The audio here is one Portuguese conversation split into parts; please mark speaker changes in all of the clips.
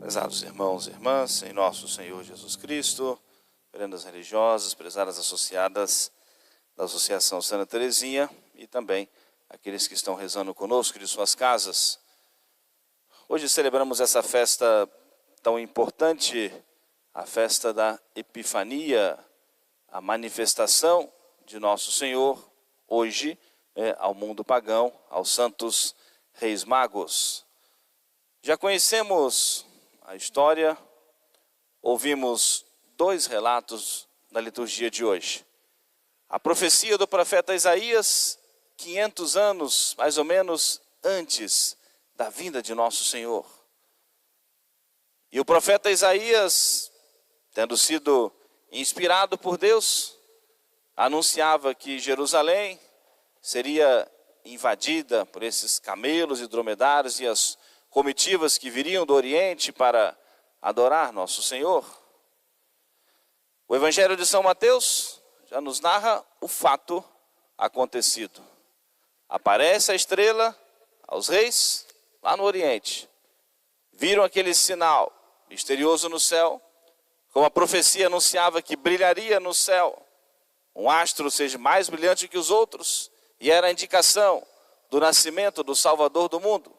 Speaker 1: Prezados irmãos e irmãs, em nosso Senhor Jesus Cristo, veredas religiosas, prezadas associadas da Associação Santa Teresinha e também aqueles que estão rezando conosco de suas casas. Hoje celebramos essa festa tão importante, a festa da Epifania, a manifestação de nosso Senhor, hoje, ao mundo pagão, aos santos reis magos. Já conhecemos a história, ouvimos dois relatos na liturgia de hoje. A profecia do profeta Isaías, 500 anos, mais ou menos, antes da vinda de nosso Senhor. E o profeta Isaías, tendo sido inspirado por Deus, anunciava que Jerusalém seria invadida por esses camelos e dromedários e as comitivas que viriam do Oriente para adorar nosso Senhor. O Evangelho de São Mateus já nos narra o fato acontecido. Aparece a estrela aos reis lá no Oriente. Viram aquele sinal misterioso no céu, como a profecia anunciava que brilharia no céu um astro seja mais brilhante que os outros, e era a indicação do nascimento do Salvador do mundo.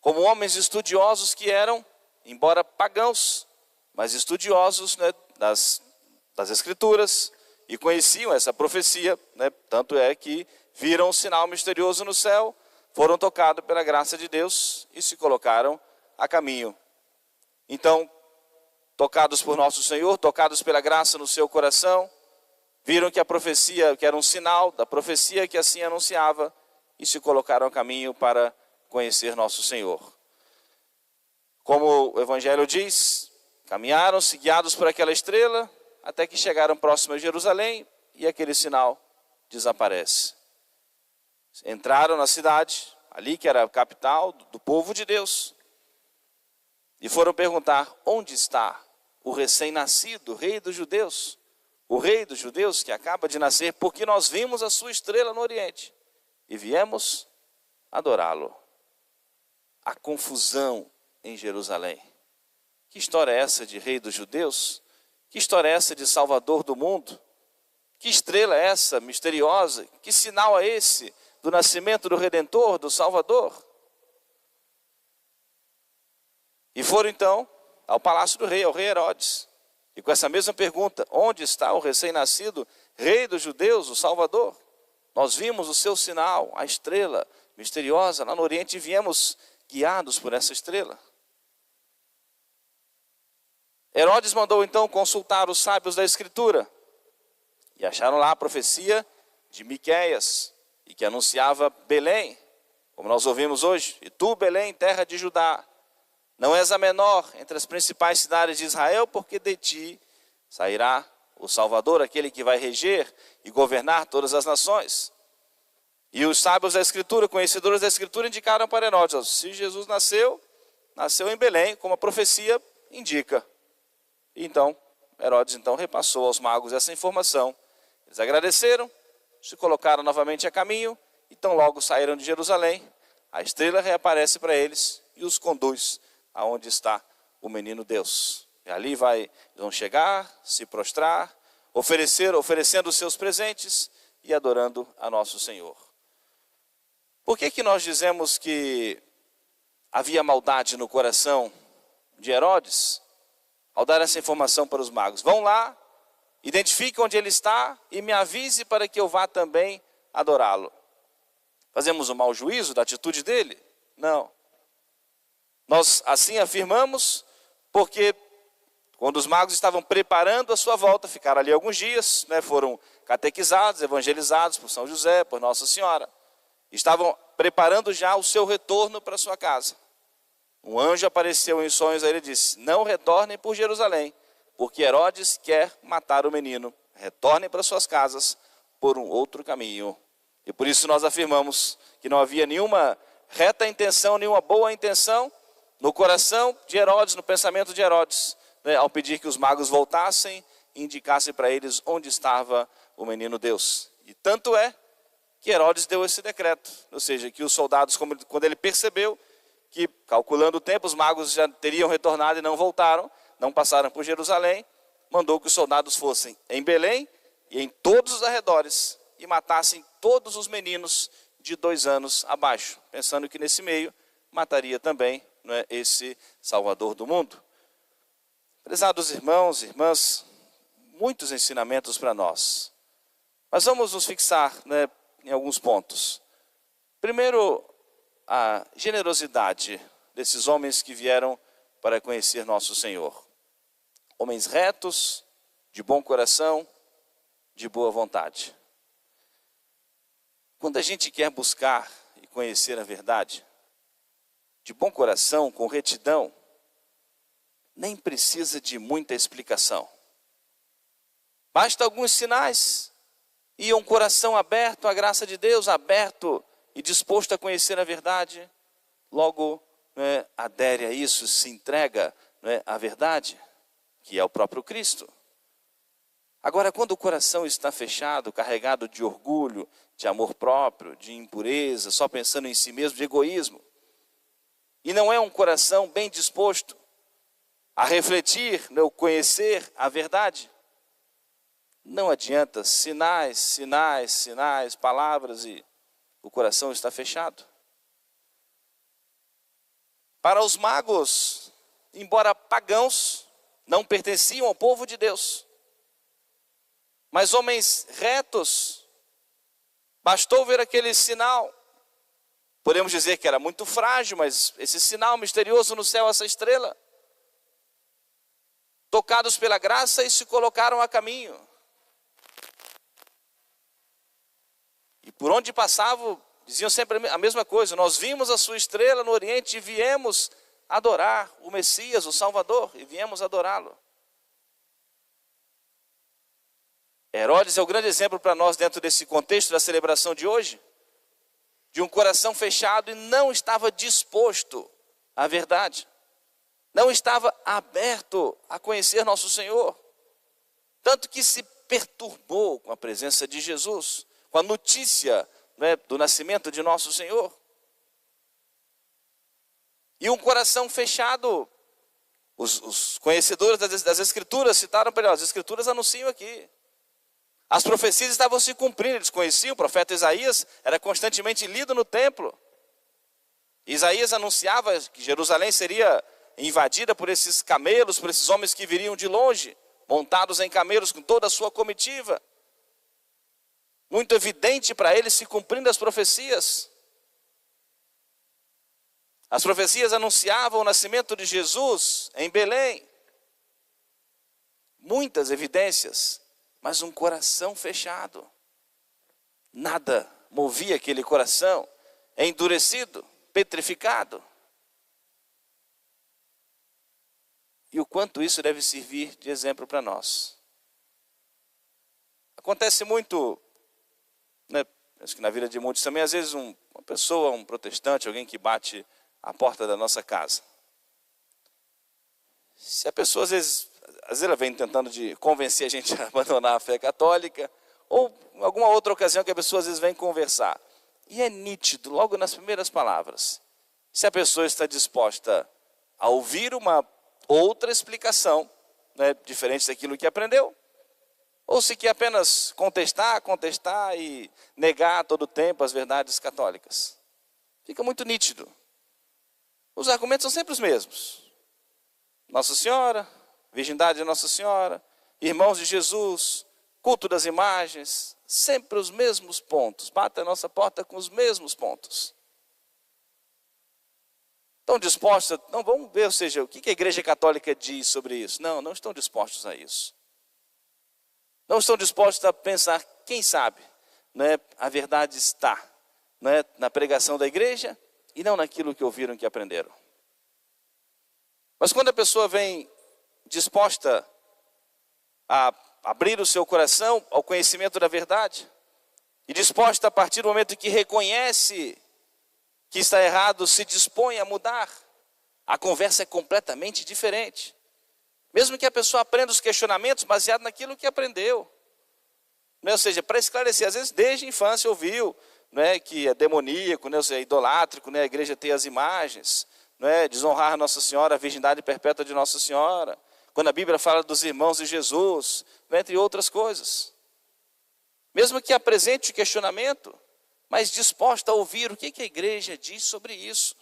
Speaker 1: Como homens estudiosos que eram, embora pagãos, mas estudiosos, das Escrituras, e conheciam essa profecia, tanto é que viram um sinal misterioso no céu, foram tocados pela graça de Deus e se colocaram a caminho. Então, tocados por nosso Senhor, tocados pela graça no seu coração, viram que a profecia, que era um sinal da profecia que assim anunciava, e se colocaram a caminho para conhecer nosso Senhor. Como o Evangelho diz, caminharam-se guiados por aquela estrela, até que chegaram próximo a Jerusalém, e aquele sinal desaparece. Entraram na cidade, ali que era a capital do povo de Deus, e foram perguntar: onde está o recém-nascido rei dos judeus? O rei dos judeus que acaba de nascer, porque nós vimos a sua estrela no Oriente e viemos adorá-lo. A confusão em Jerusalém. Que história é essa de rei dos judeus? Que história é essa de salvador do mundo? Que estrela é essa misteriosa? Que sinal é esse do nascimento do Redentor, do Salvador? E foram então ao palácio do rei, ao rei Herodes. E com essa mesma pergunta: onde está o recém-nascido rei dos judeus, o Salvador? Nós vimos o seu sinal, a estrela misteriosa lá no Oriente, e viemos guiados por essa estrela. Herodes mandou então consultar os sábios da Escritura, e acharam lá a profecia de Miqueias, e que anunciava Belém, como nós ouvimos hoje: e tu, Belém, terra de Judá, não és a menor entre as principais cidades de Israel, porque de ti sairá o Salvador, aquele que vai reger e governar todas as nações. E os sábios da Escritura, conhecedores da Escritura, indicaram para Herodes: se Jesus nasceu em Belém, como a profecia indica. E então, Herodes repassou aos magos essa informação. Eles agradeceram, se colocaram novamente a caminho, e tão logo saíram de Jerusalém, a estrela reaparece para eles e os conduz aonde está o menino Deus. E ali vão chegar, se prostrar, oferecendo os seus presentes e adorando a nosso Senhor. Por que nós dizemos que havia maldade no coração de Herodes ao dar essa informação para os magos? Vão lá, identifique onde ele está e me avise para que eu vá também adorá-lo. Fazemos um mau juízo da atitude dele? Não. Nós assim afirmamos porque quando os magos estavam preparando a sua volta, ficaram ali alguns dias, foram catequizados, evangelizados por São José, por Nossa Senhora. Estavam preparando já o seu retorno para sua casa. Um anjo apareceu em sonhos a ele e disse: não retornem por Jerusalém, porque Herodes quer matar o menino. Retornem para suas casas por um outro caminho. E por isso nós afirmamos que não havia nenhuma reta intenção, nenhuma boa intenção no coração de Herodes, no pensamento de Herodes, ao pedir que os magos voltassem e indicassem para eles onde estava o menino Deus. E tanto é que Herodes deu esse decreto, ou seja, que os soldados, quando ele percebeu que, calculando o tempo, os magos já teriam retornado e não voltaram, não passaram por Jerusalém, mandou que os soldados fossem em Belém e em todos os arredores e matassem todos os meninos de 2 anos abaixo, pensando que nesse meio mataria também, não é, esse Salvador do mundo. Prezados irmãos e irmãs, muitos ensinamentos para nós. Mas vamos nos fixar, né, em alguns pontos. Primeiro, a generosidade desses homens que vieram para conhecer nosso Senhor. Homens retos, de bom coração, de boa vontade. Quando a gente quer buscar e conhecer a verdade, de bom coração, com retidão, nem precisa de muita explicação. Basta alguns sinais e um coração aberto à graça de Deus, aberto e disposto a conhecer a verdade, logo, né, adere a isso, se entrega, né, à verdade, que é o próprio Cristo. Agora, quando o coração está fechado, carregado de orgulho, de amor próprio, de impureza, só pensando em si mesmo, de egoísmo, e não é um coração bem disposto a refletir, né, conhecer a verdade, não adianta sinais, palavras e o coração está fechado. Para os magos, embora pagãos, não pertenciam ao povo de Deus, mas homens retos, bastou ver aquele sinal, podemos dizer que era muito frágil, mas esse sinal misterioso no céu, essa estrela, tocados pela graça e se colocaram a caminho. E por onde passavam, diziam sempre a mesma coisa: nós vimos a sua estrela no Oriente e viemos adorar o Messias, o Salvador, e viemos adorá-lo. Herodes é o grande exemplo para nós dentro desse contexto da celebração de hoje, de um coração fechado e não estava disposto à verdade, não estava aberto a conhecer nosso Senhor, tanto que se perturbou com a presença de Jesus, com a notícia, né, do nascimento de nosso Senhor. E um coração fechado, os conhecedores das Escrituras citaram para ele: as Escrituras anunciam aqui. As profecias estavam se cumprindo, eles conheciam, o profeta Isaías era constantemente lido no templo. Isaías anunciava que Jerusalém seria invadida por esses camelos, por esses homens que viriam de longe, montados em camelos com toda a sua comitiva. Muito evidente para ele se cumprindo as profecias. As profecias anunciavam o nascimento de Jesus em Belém. Muitas evidências, mas um coração fechado. Nada movia aquele coração, endurecido, petrificado. E o quanto isso deve servir de exemplo para nós. Acontece muito, né, acho que na vida de muitos também, às vezes uma pessoa, um protestante, alguém que bate a porta da nossa casa. Se a pessoa às vezes ela vem tentando de convencer a gente a abandonar a fé católica, ou em alguma outra ocasião que a pessoa às vezes vem conversar. E é nítido, logo nas primeiras palavras, se a pessoa está disposta a ouvir uma outra explicação, né, diferente daquilo que aprendeu, ou se quer apenas contestar e negar a todo tempo as verdades católicas. Fica muito nítido. Os argumentos são sempre os mesmos. Nossa Senhora, virgindade de Nossa Senhora, irmãos de Jesus, culto das imagens, sempre os mesmos pontos. Bate a nossa porta com os mesmos pontos. Estão dispostos, não vamos ver, ou seja, o que a Igreja Católica diz sobre isso? Não estão dispostos a isso. Não estão dispostos a pensar, quem sabe, né, a verdade está, né, na pregação da igreja e não naquilo que ouviram, que aprenderam. Mas quando a pessoa vem disposta a abrir o seu coração ao conhecimento da verdade, e disposta a partir do momento que reconhece que está errado, se dispõe a mudar, a conversa é completamente diferente. Mesmo que a pessoa aprenda os questionamentos baseados naquilo que aprendeu. Ou seja, para esclarecer, às vezes desde a infância ouviu, né, que é demoníaco, né, ou seja, é idolátrico, né, a igreja tem as imagens, não é? Desonrar Nossa Senhora, a virgindade perpétua de Nossa Senhora. Quando a Bíblia fala dos irmãos de Jesus, entre outras coisas. Mesmo que apresente o questionamento, mas disposta a ouvir o que a igreja diz sobre isso.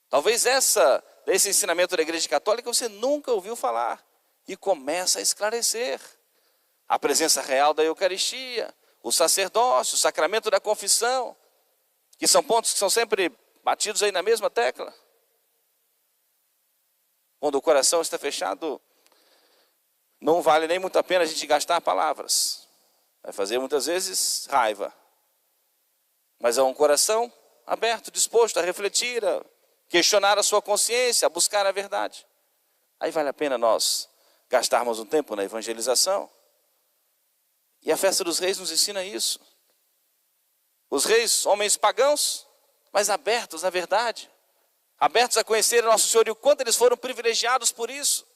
Speaker 1: Talvez esse ensinamento da Igreja Católica você nunca ouviu falar. E começa a esclarecer. A presença real da Eucaristia, o sacerdócio, o sacramento da confissão, que são pontos que são sempre batidos aí na mesma tecla. Quando o coração está fechado, não vale nem muito a pena a gente gastar palavras. Vai fazer muitas vezes raiva. Mas é um coração aberto, disposto a refletir, a questionar a sua consciência, a buscar a verdade. Aí vale a pena nós gastarmos um tempo na evangelização. E a festa dos reis nos ensina isso. Os reis, homens pagãos, mas abertos à verdade. Abertos a conhecer Nosso Senhor e o quanto eles foram privilegiados por isso.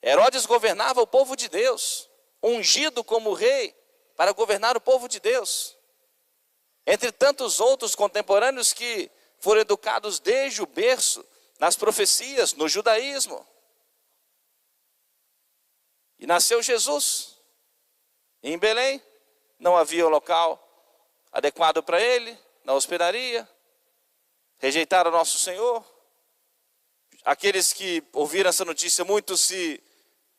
Speaker 1: Herodes governava o povo de Deus, ungido como rei para governar o povo de Deus. Entre tantos outros contemporâneos que foram educados desde o berço, nas profecias, no judaísmo. E nasceu Jesus. E em Belém não havia um local adequado para ele, na hospedaria. Rejeitaram Nosso Senhor. Aqueles que ouviram essa notícia, muitos se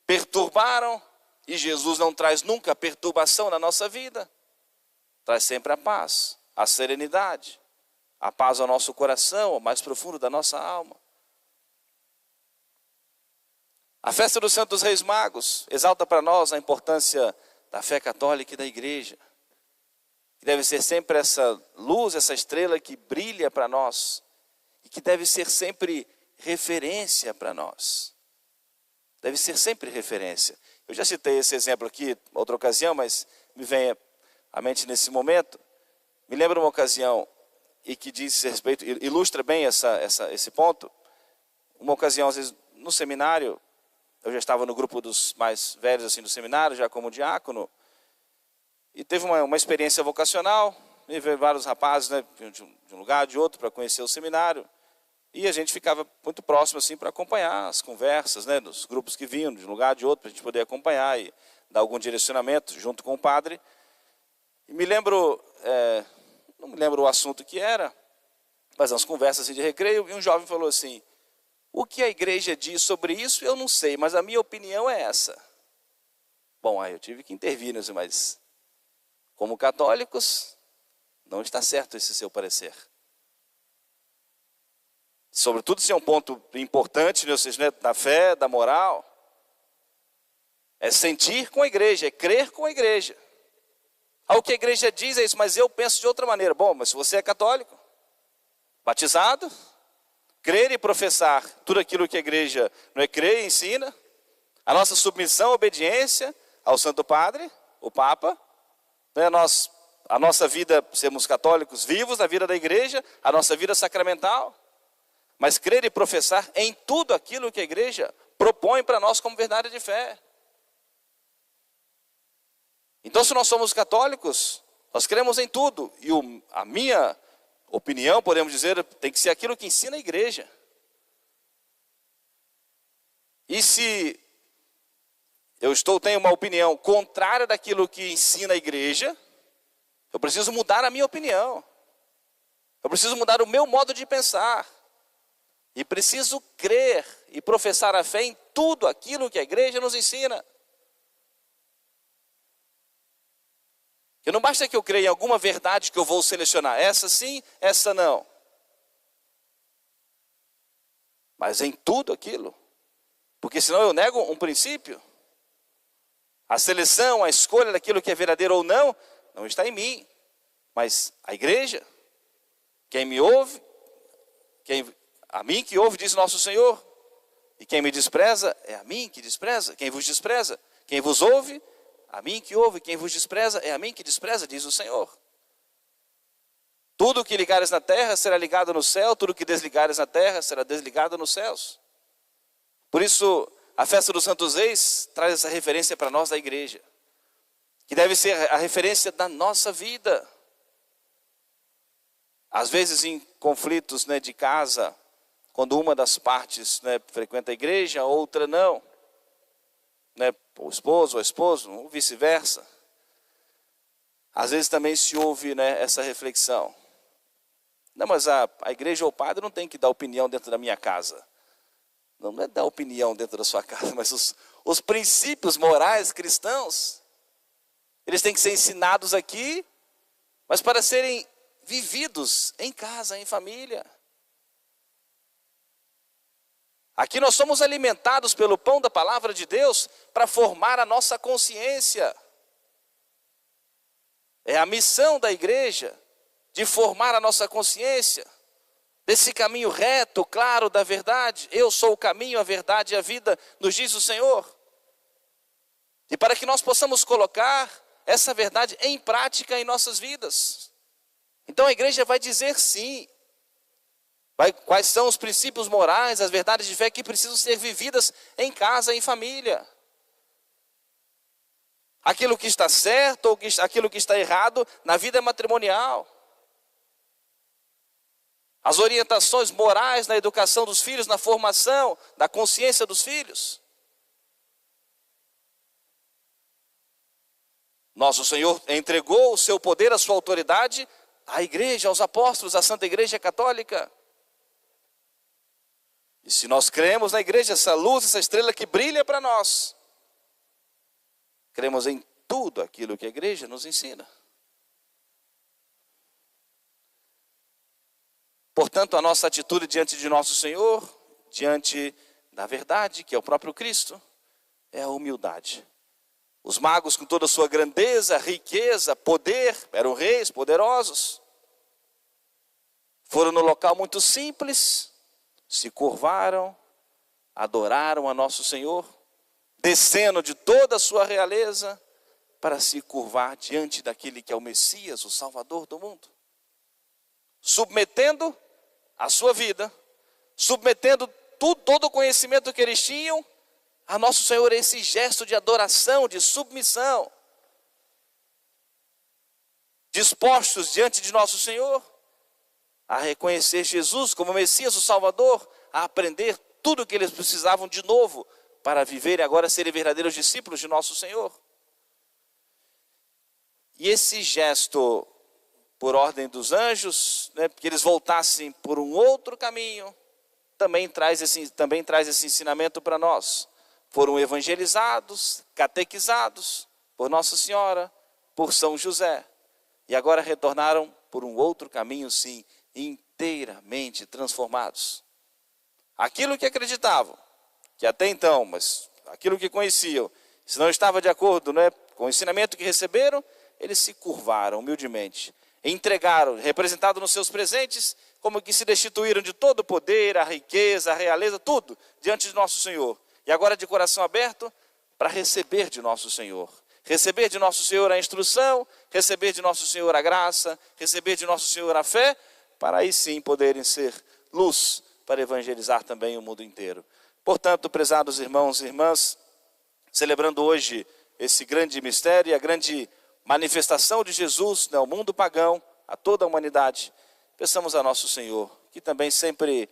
Speaker 1: perturbaram. E Jesus não traz nunca perturbação na nossa vida. Traz sempre a paz, a serenidade, a paz ao nosso coração, ao mais profundo da nossa alma. A festa dos Santos Reis Magos exalta para nós a importância da fé católica e da igreja. Que deve ser sempre essa luz, essa estrela que brilha para nós. E que deve ser sempre referência para nós. Deve ser sempre referência. Eu já citei esse exemplo aqui, outra ocasião, mas me vem à mente nesse momento. Me lembro uma ocasião, e que diz respeito, ilustra bem esse ponto. Uma ocasião, às vezes, no seminário, eu já estava no grupo dos mais velhos assim, do seminário, já como diácono, e teve uma experiência vocacional, e veio vários rapazes, né, de um lugar, de outro, para conhecer o seminário, e a gente ficava muito próximo assim, para acompanhar as conversas, né, dos grupos que vinham de um lugar, de outro, para a gente poder acompanhar e dar algum direcionamento junto com o padre. E me lembro, não me lembro o assunto que era, mas umas conversas assim, de recreio, e um jovem falou assim: o que a igreja diz sobre isso eu não sei, mas a minha opinião é essa. Bom, aí eu tive que intervir nisso, mas como católicos, não está certo esse seu parecer. Sobretudo se é um ponto importante, né, ou seja, né, da fé, da moral. É sentir com a igreja, é crer com a igreja. O que a igreja diz é isso, mas eu penso de outra maneira. Bom, mas se você é católico, batizado, crer e professar tudo aquilo que a igreja não é crê e ensina, a nossa submissão, obediência ao Santo Padre, o Papa, né, a nossa vida, sermos católicos vivos na vida da igreja, a nossa vida sacramental, mas crer e professar em tudo aquilo que a igreja propõe para nós como verdade de fé. Então, se nós somos católicos, nós cremos em tudo, e a minha opinião, podemos dizer, tem que ser aquilo que ensina a igreja. E se eu tenho uma opinião contrária daquilo que ensina a igreja, eu preciso mudar a minha opinião. Eu preciso mudar o meu modo de pensar. E preciso crer e professar a fé em tudo aquilo que a igreja nos ensina. Que não basta que eu creia em alguma verdade que eu vou selecionar. Essa sim, essa não. Mas em tudo aquilo. Porque senão eu nego um princípio. A seleção, a escolha daquilo que é verdadeiro ou não, não está em mim. Mas a igreja, quem me ouve, a mim que ouve, diz nosso Senhor. E quem me despreza, é a mim que despreza. Quem vos despreza, quem vos ouve, a mim que ouve. Quem vos despreza, é a mim que despreza, diz o Senhor. Tudo que ligares na terra será ligado no céu, tudo que desligares na terra será desligado nos céus. Por isso, a festa dos Santos Reis traz essa referência para nós da igreja, que deve ser a referência da nossa vida. Às vezes em conflitos, né, de casa, quando uma das partes, né, frequenta a igreja, a outra não, né, o esposo ou a esposa, ou vice-versa. Às vezes também se ouve, né, essa reflexão. Não, mas a igreja ou o padre não tem que dar opinião dentro da minha casa. Não é dar opinião dentro da sua casa, mas os princípios morais cristãos, eles têm que ser ensinados aqui, mas para serem vividos em casa, em família. Aqui nós somos alimentados pelo pão da palavra de Deus para formar a nossa consciência. É a missão da igreja de formar a nossa consciência desse caminho reto, claro, da verdade. Eu sou o caminho, a verdade e a vida, nos diz o Senhor. E para que nós possamos colocar essa verdade em prática em nossas vidas. Então a igreja vai dizer sim. Quais são os princípios morais, as verdades de fé que precisam ser vividas em casa, em família. Aquilo que está certo ou aquilo que está errado na vida matrimonial. As orientações morais na educação dos filhos, na formação da consciência dos filhos. Nosso Senhor entregou o seu poder, a sua autoridade à igreja, aos apóstolos, à Santa Igreja Católica. E se nós cremos na igreja, essa luz, essa estrela que brilha para nós, cremos em tudo aquilo que a igreja nos ensina. Portanto, a nossa atitude diante de nosso Senhor, diante da verdade, que é o próprio Cristo, é a humildade. Os magos, com toda a sua grandeza, riqueza, poder, eram reis poderosos. Foram no local muito simples, se curvaram, adoraram a nosso Senhor, descendo de toda a sua realeza, para se curvar diante daquele que é o Messias, o Salvador do mundo. Submetendo a sua vida, submetendo todo o conhecimento que eles tinham, a nosso Senhor, esse gesto de adoração, de submissão. Dispostos diante de nosso Senhor, a reconhecer Jesus como Messias, o Salvador, a aprender tudo o que eles precisavam de novo, para viver e agora serem verdadeiros discípulos de nosso Senhor. E esse gesto, por ordem dos anjos, né, que eles voltassem por um outro caminho, também traz esse ensinamento para nós. Foram evangelizados, catequizados por Nossa Senhora, por São José, e agora retornaram por um outro caminho, sim, inteiramente transformados. Aquilo que acreditavam, que até então, mas aquilo que conheciam, se não estava de acordo, né, com o ensinamento que receberam, eles se curvaram humildemente, entregaram, representado nos seus presentes, como que se destituíram de todo o poder, a riqueza, a realeza, tudo, diante de nosso Senhor. E agora de coração aberto, para receber de nosso Senhor. Receber de nosso Senhor a instrução, receber de nosso Senhor a graça, receber de nosso Senhor a fé, para aí sim poderem ser luz para evangelizar também o mundo inteiro. Portanto, prezados irmãos e irmãs, celebrando hoje esse grande mistério e a grande manifestação de Jesus ao mundo pagão, a toda a humanidade, peçamos a nosso Senhor que também sempre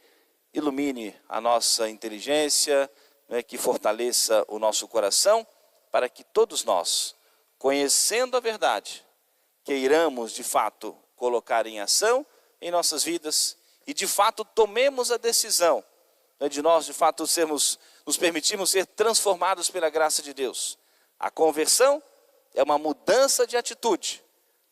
Speaker 1: ilumine a nossa inteligência, né, que fortaleça o nosso coração, para que todos nós, conhecendo a verdade, queiramos de fato colocar em ação em nossas vidas e de fato tomemos a decisão, né, de nós de fato nos permitirmos ser transformados pela graça de Deus. A conversão é uma mudança de atitude.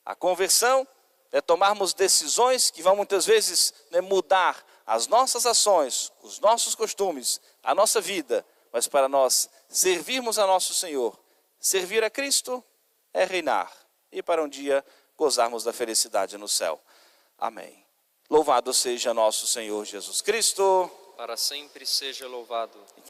Speaker 1: A conversão é tomarmos decisões que vão muitas vezes, né, mudar as nossas ações, os nossos costumes, a nossa vida, mas para nós servirmos a nosso Senhor. Servir a Cristo é reinar e para um dia gozarmos da felicidade no céu. Amém. Louvado seja nosso Senhor Jesus Cristo.
Speaker 2: Para sempre seja louvado.